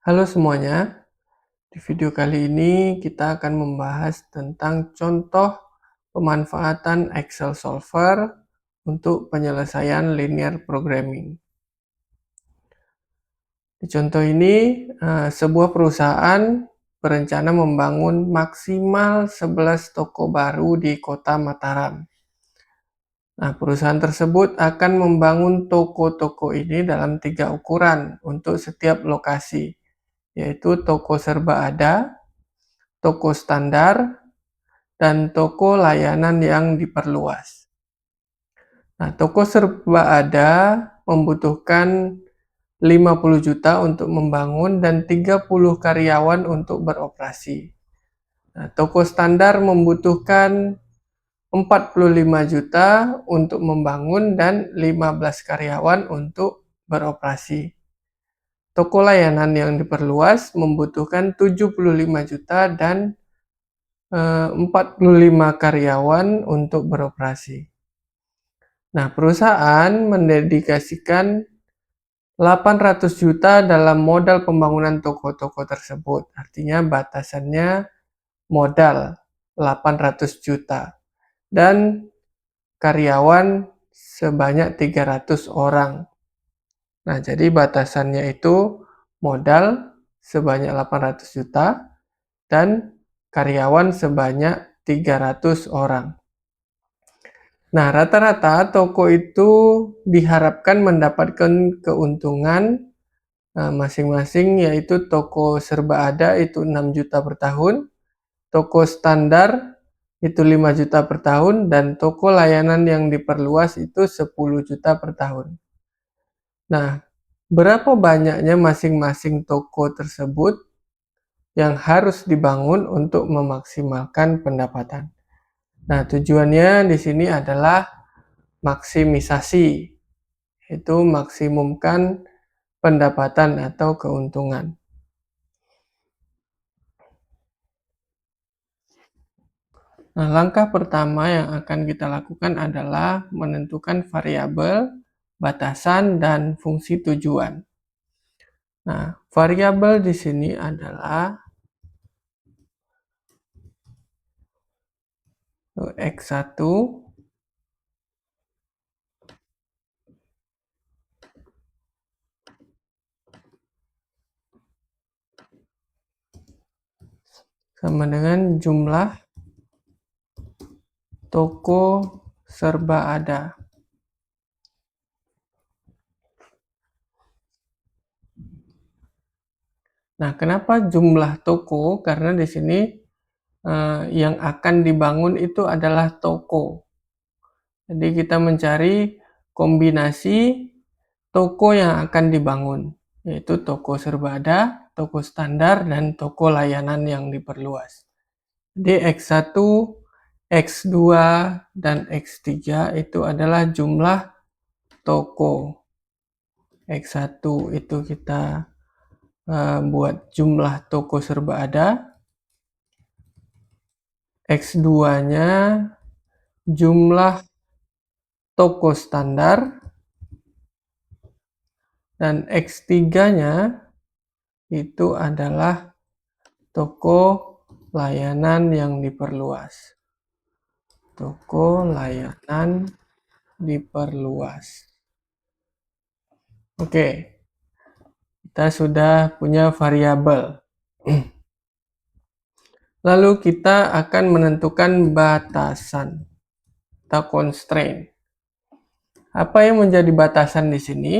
Halo semuanya, di video kali ini kita akan membahas tentang contoh pemanfaatan Excel Solver untuk penyelesaian linear programming. Di contoh ini, sebuah perusahaan berencana membangun maksimal 11 toko baru di kota Mataram. Nah, perusahaan tersebut akan membangun toko-toko ini dalam 3 ukuran untuk setiap lokasi, yaitu toko serba ada, toko standar, dan toko layanan yang diperluas. Nah, toko serba ada membutuhkan 50 juta untuk membangun dan 30 karyawan untuk beroperasi. Nah, toko standar membutuhkan 45 juta untuk membangun dan 15 karyawan untuk beroperasi. Toko layanan yang diperluas membutuhkan 75 juta dan 45 karyawan untuk beroperasi. Nah, perusahaan mendedikasikan 800 juta dalam modal pembangunan toko-toko tersebut. Artinya batasannya modal 800 juta dan karyawan sebanyak 300 orang. Nah, jadi batasannya itu modal sebanyak 800 juta dan karyawan sebanyak 300 orang. Nah, rata-rata toko itu diharapkan mendapatkan keuntungan masing-masing, yaitu toko serba ada itu 6 juta per tahun, toko standar itu 5 juta per tahun, dan toko layanan yang diperluas itu 10 juta per tahun. Nah, berapa banyaknya masing-masing toko tersebut yang harus dibangun untuk memaksimalkan pendapatan? Nah, tujuannya di sini adalah maksimisasi, itu maksimumkan pendapatan atau keuntungan. Nah, langkah pertama yang akan kita lakukan adalah menentukan variabel, batasan, dan fungsi tujuan. Nah, variabel di sini adalah X1 sama dengan jumlah toko serba ada. Nah, kenapa jumlah toko? Karena di sini yang akan dibangun itu adalah toko. Jadi kita mencari kombinasi toko yang akan dibangun, yaitu toko serba ada, toko standar, dan toko layanan yang diperluas. Jadi X1, X2, dan X3 itu adalah jumlah toko. X1 itu kita buat jumlah toko serba ada. X2-nya jumlah toko standar. Dan X3-nya itu adalah toko layanan yang diperluas. Toko layanan diperluas. Oke, kita sudah punya variabel. Lalu kita akan menentukan batasan atau constraint. Apa yang menjadi batasan di sini?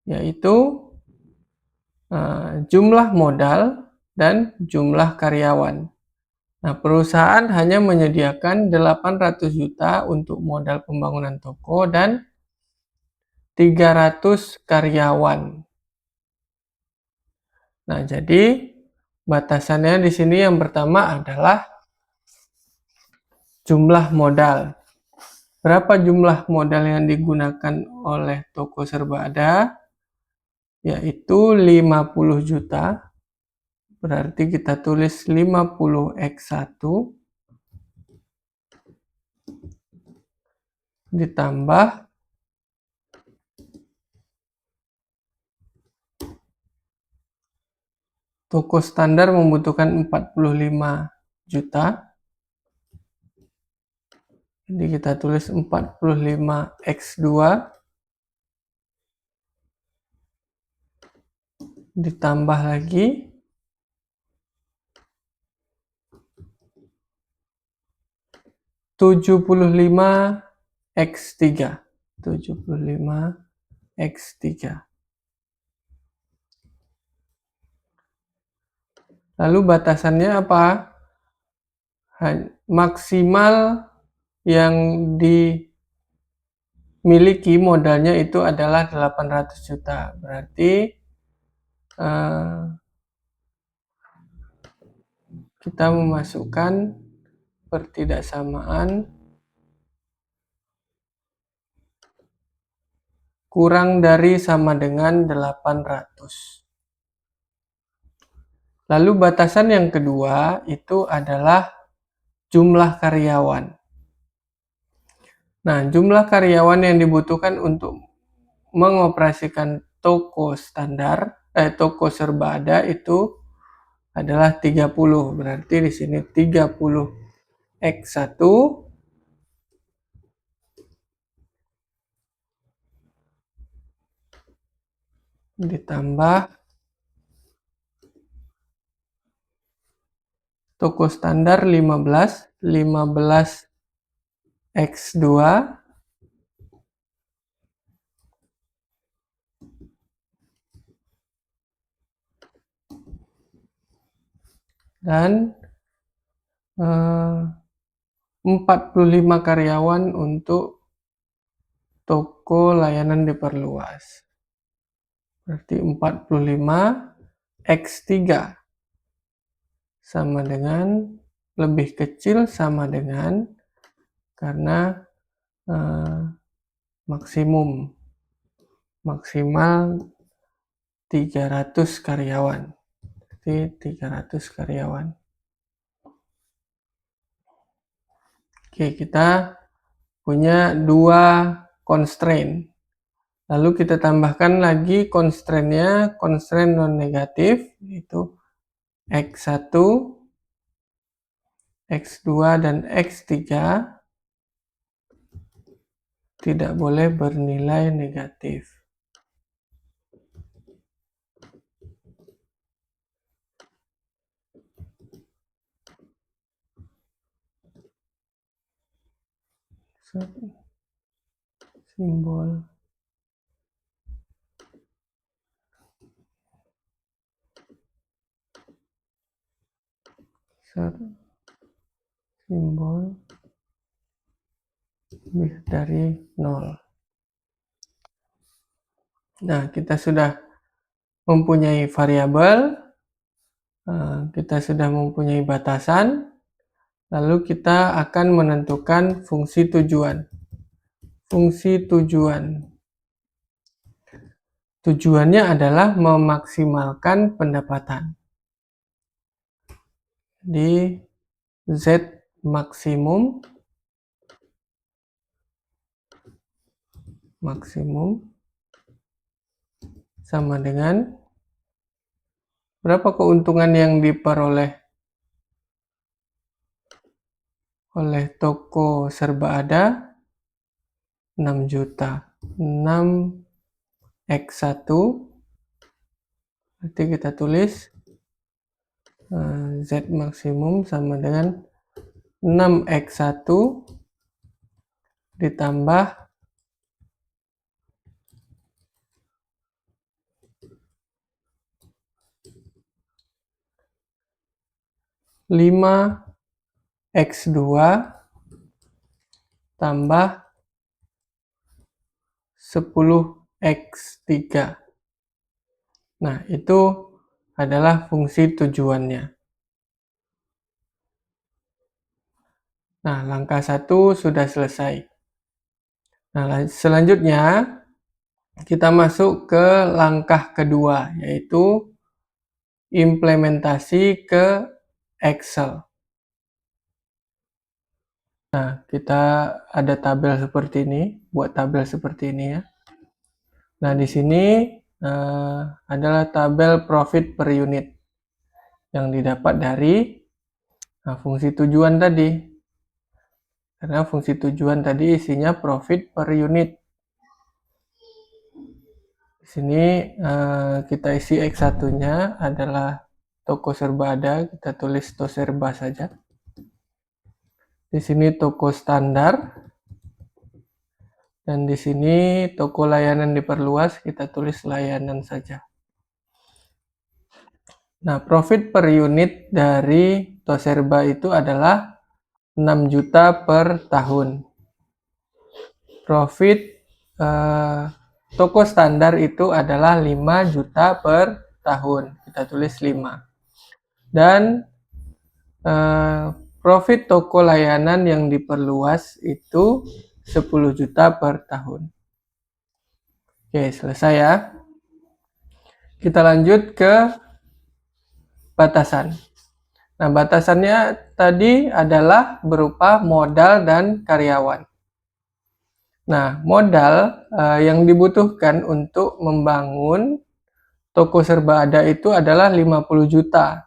Yaitu jumlah modal dan jumlah karyawan. Nah, perusahaan hanya menyediakan 800 juta untuk modal pembangunan toko dan 300 karyawan. Nah, jadi batasannya di sini yang pertama adalah jumlah modal. Berapa jumlah modal yang digunakan oleh toko serba ada? Yaitu 50 juta. Berarti kita tulis 50 X1 ditambah Toko standar membutuhkan 45 juta. Jadi kita tulis 45 X2 ditambah lagi 75 X3. 75 X3. Lalu batasannya apa? Maksimal yang dimiliki modalnya itu adalah 800 juta. Berarti kita memasukkan pertidaksamaan kurang dari sama dengan 800. Lalu batasan yang kedua itu adalah jumlah karyawan. Nah, jumlah karyawan yang dibutuhkan untuk mengoperasikan toko standar, toko serba ada itu adalah 30. Berarti di sini 30 X1 ditambah toko standar 15 X2 dan 45 karyawan untuk toko layanan diperluas. Berarti 45 X3 sama dengan lebih kecil sama dengan karena maksimal 300 karyawan. Berarti 300 karyawan. Oke, kita punya dua constraint. Lalu kita tambahkan lagi constraint-nya, constraint non-negatif, yaitu X1, X2, dan X3 tidak boleh bernilai negatif. Simbol simbol lebih dari 0. Nah, kita sudah mempunyai variabel, kita sudah mempunyai batasan, lalu kita akan menentukan fungsi tujuan. Fungsi tujuan. Tujuannya adalah memaksimalkan pendapatan. Di Z maksimum sama dengan berapa keuntungan yang diperoleh oleh toko serba ada? 6 juta. 6 X1 berarti kita tulis Z maksimum sama dengan 6X1 ditambah 5X2 tambah 10X3. Nah, itu adalah fungsi tujuannya. Nah, langkah 1 sudah selesai. Nah, selanjutnya kita masuk ke langkah kedua, yaitu implementasi ke Excel. Nah, kita ada tabel seperti ini, buat tabel seperti ini ya. Nah, di sini adalah tabel profit per unit. yang didapat dari fungsi tujuan tadi. Karena fungsi tujuan tadi isinya profit per unit. Di sini kita isi X1-nya adalah toko serba ada, kita tulis toserba saja. Di sini toko standar. Dan di sini toko layanan diperluas, kita tulis layanan saja. Nah, profit per unit dari toserba itu adalah 6 juta per tahun. Profit toko standar itu adalah 5 juta per tahun. Kita tulis 5. Dan profit toko layanan yang diperluas itu 10 juta per tahun. Oke, selesai ya. Kita lanjut ke batasan. Nah, batasannya tadi adalah berupa modal dan karyawan. Nah, modal yang dibutuhkan untuk membangun toko serba ada itu adalah 50 juta.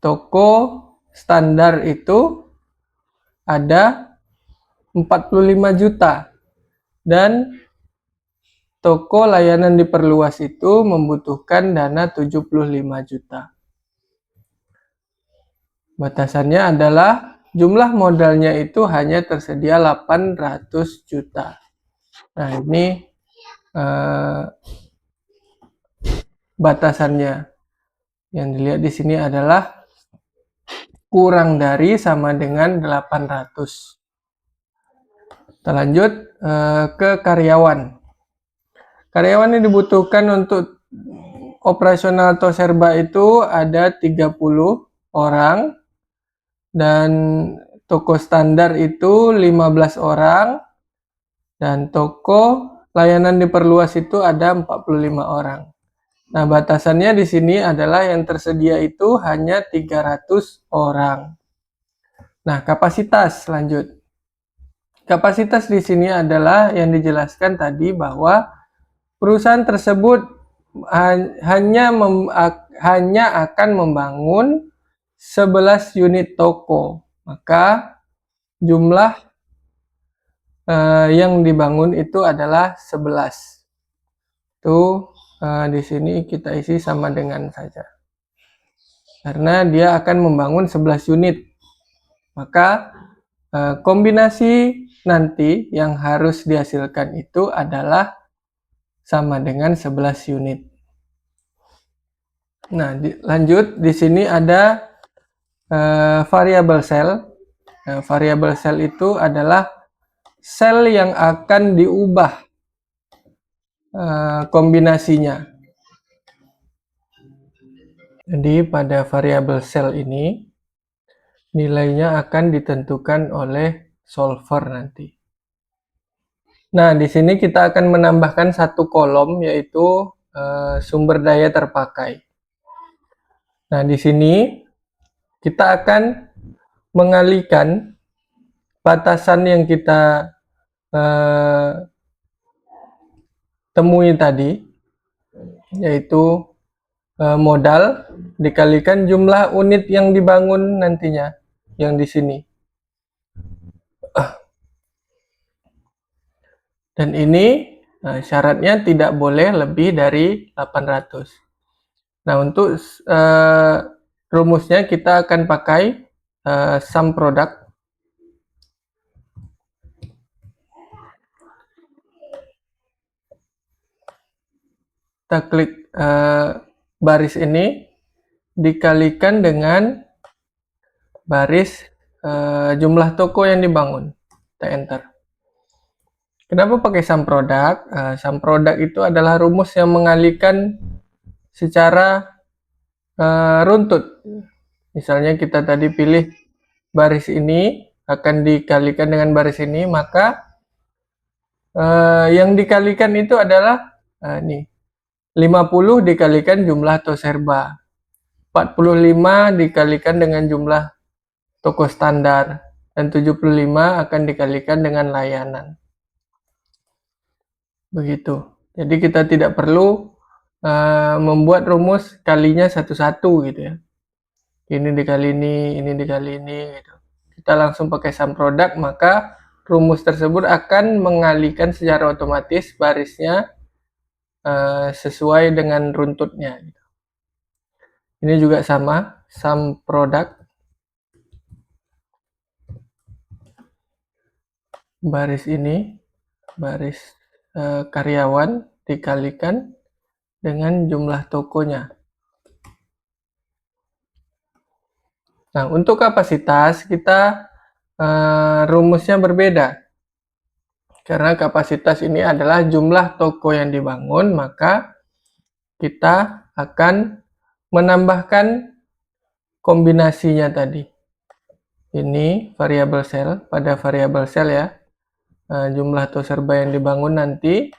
Toko standar itu ada 45 juta. Dan toko layanan diperluas itu membutuhkan dana 75 juta. Batasannya adalah jumlah modalnya itu hanya tersedia 800 juta. Nah, ini batasannya. Yang dilihat di sini adalah kurang dari sama dengan 800. Kita lanjut ke karyawan. Karyawan yang dibutuhkan untuk operasional toserba itu ada 30 orang. Dan toko standar itu 15 orang. Dan toko layanan diperluas itu ada 45 orang. Nah, batasannya di sini adalah yang tersedia itu hanya 300 orang. Nah, kapasitas lanjut. Kapasitas di sini adalah yang dijelaskan tadi bahwa perusahaan tersebut hanya akan membangun 11 unit toko. Maka jumlah yang dibangun itu adalah 11. Itu di sini kita isi sama dengan saja. Karena dia akan membangun 11 unit. Maka kombinasi nanti yang harus dihasilkan itu adalah sama dengan 11 unit. Nah, lanjut di sini ada variable cell. Variable cell itu adalah sel yang akan diubah kombinasinya. Jadi pada variable cell ini nilainya akan ditentukan oleh solver nanti. Nah, di sini kita akan menambahkan satu kolom yaitu sumber daya terpakai. Nah, di sini kita akan mengalihkan batasan yang kita temui tadi, yaitu modal dikalikan jumlah unit yang dibangun nantinya, yang di sini. Dan ini syaratnya tidak boleh lebih dari 800. Nah, untuk rumusnya kita akan pakai sum product. Kita klik baris ini dikalikan dengan baris jumlah toko yang dibangun. Kita enter. Kenapa pakai sum product? Sum product itu adalah rumus yang mengalihkan secara runtut. Misalnya kita tadi pilih baris ini akan dikalikan dengan baris ini, maka yang dikalikan itu adalah nih 50 dikalikan jumlah toserba, 45 dikalikan dengan jumlah toko standar, dan 75 akan dikalikan dengan layanan. Begitu. Jadi kita tidak perlu membuat rumus kalinya satu-satu gitu ya. Ini dikali ini dikali ini gitu. Kita langsung pakai sum product, maka rumus tersebut akan mengalihkan secara otomatis barisnya sesuai dengan runtutnya. Ini juga sama, sum product, baris ini, baris karyawan dikalikan dengan jumlah tokonya. Nah, untuk kapasitas kita rumusnya berbeda. Karena kapasitas ini adalah jumlah toko yang dibangun, maka kita akan menambahkan kombinasinya tadi. Ini variabel sel, pada variabel sel ya, jumlah toko serba yang dibangun nanti,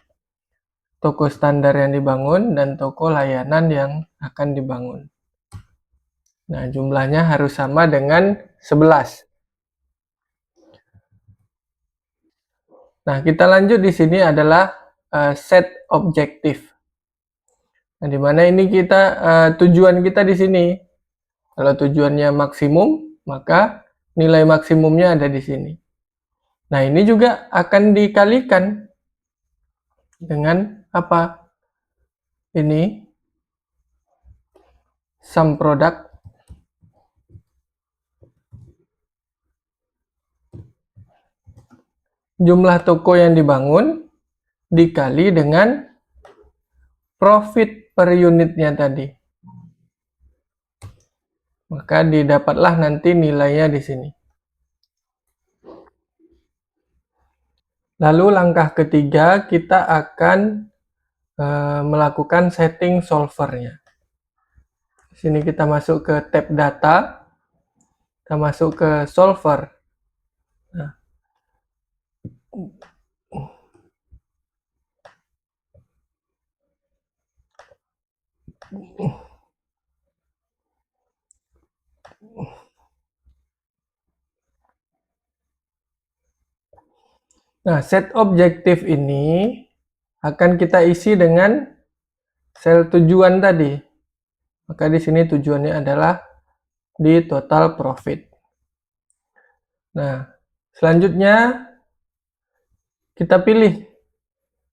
toko standar yang dibangun, dan toko layanan yang akan dibangun. Nah, jumlahnya harus sama dengan 11. Nah, kita lanjut di sini adalah set objektif. Nah, di mana ini kita tujuan kita di sini. Kalau tujuannya maksimum, maka nilai maksimumnya ada di sini. Nah, ini juga akan dikalikan dengan apa? Ini sum product jumlah toko yang dibangun dikali dengan profit per unitnya tadi. Maka didapatlah nanti nilainya di sini. Lalu langkah ketiga, kita akan melakukan setting solvernya. Di sini kita masuk ke tab data, kita masuk ke solver. Nah, set objektif ini akan kita isi dengan sel tujuan tadi. Maka di sini tujuannya adalah di total profit. Nah, selanjutnya kita pilih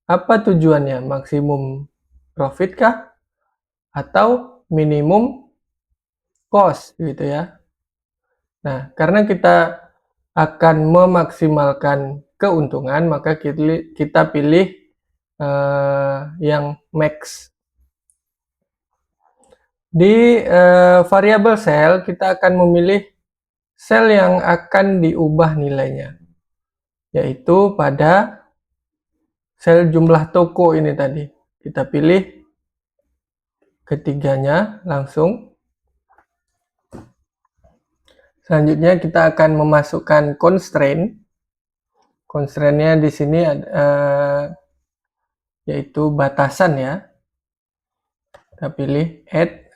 apa tujuannya, maksimum profit kah atau minimum cost gitu ya. Nah, karena kita akan memaksimalkan keuntungan, maka kita pilih yang max. Di variabel sel, kita akan memilih sel yang akan diubah nilainya, yaitu pada sel jumlah toko ini tadi. Kita pilih ketiganya langsung. Selanjutnya kita akan memasukkan constraint. Constraint-nya di sini yaitu batasan ya. Kita pilih add.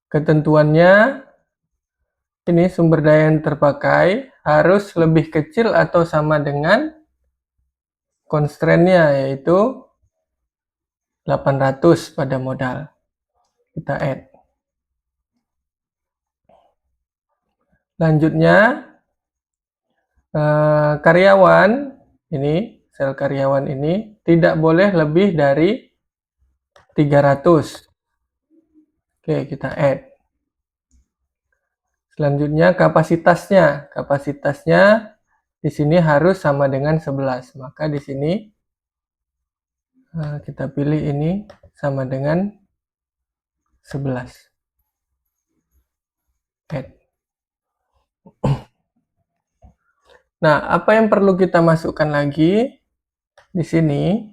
Ketentuannya ini sumber daya yang terpakai harus lebih kecil atau sama dengan constraint-nya, yaitu 800 pada modal. Kita add. Lanjutnya karyawan ini, sel karyawan ini tidak boleh lebih dari 300. Oke, kita add. Selanjutnya kapasitasnya. Kapasitasnya di sini harus sama dengan 11. Maka di sini kita pilih ini sama dengan 11. Add. Nah, apa yang perlu kita masukkan lagi di sini,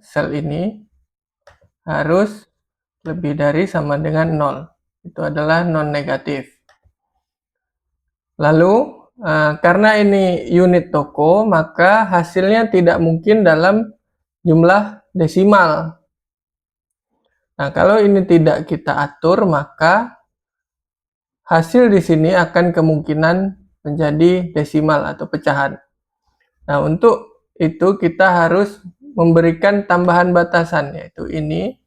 sel ini harus lebih dari sama dengan 0. Itu adalah non negatif. Lalu karena ini unit toko, maka hasilnya tidak mungkin dalam jumlah desimal. Nah, kalau ini tidak kita atur, maka hasil di sini akan kemungkinan menjadi desimal atau pecahan. Nah, untuk itu kita harus memberikan tambahan batasan, yaitu ini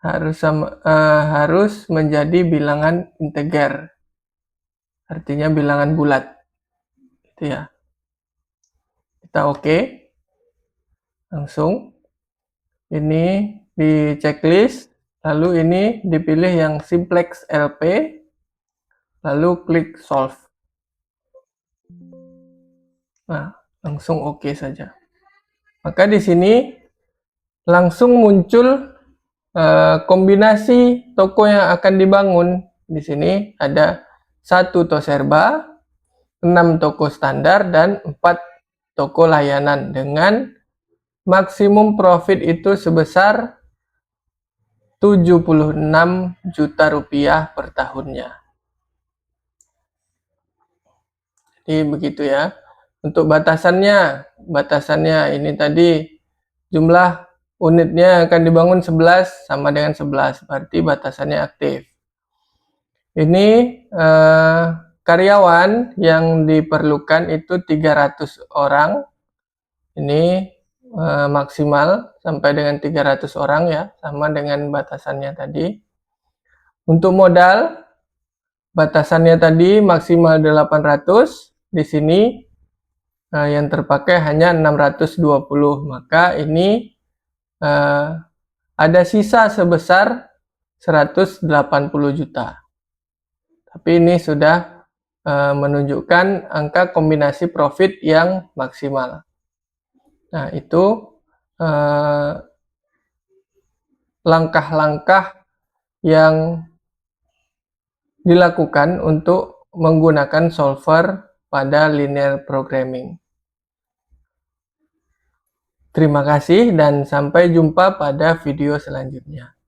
harus menjadi bilangan integer, artinya bilangan bulat, gitu ya. Kita oke, langsung ini di checklist, lalu ini dipilih yang simplex LP, lalu klik solve. Nah, langsung oke saja. Maka di sini langsung muncul kombinasi toko yang akan dibangun. Di sini ada 1 toserba, 6 toko standar, dan 4 toko layanan dengan maksimum profit itu sebesar 76 juta rupiah per tahunnya. Jadi begitu ya. Untuk batasannya ini tadi jumlah unitnya akan dibangun 11 sama dengan 11, berarti batasannya aktif. Ini karyawan yang diperlukan itu 300 orang. Ini maksimal sampai dengan 300 orang ya, sama dengan batasannya tadi. Untuk modal, batasannya tadi maksimal 800, di sini yang terpakai hanya 620, maka ini ada sisa sebesar 180 juta. Tapi ini sudah menunjukkan angka kombinasi profit yang maksimal. Nah, itu langkah-langkah yang dilakukan untuk menggunakan solver pada linear programming. Terima kasih dan sampai jumpa pada video selanjutnya.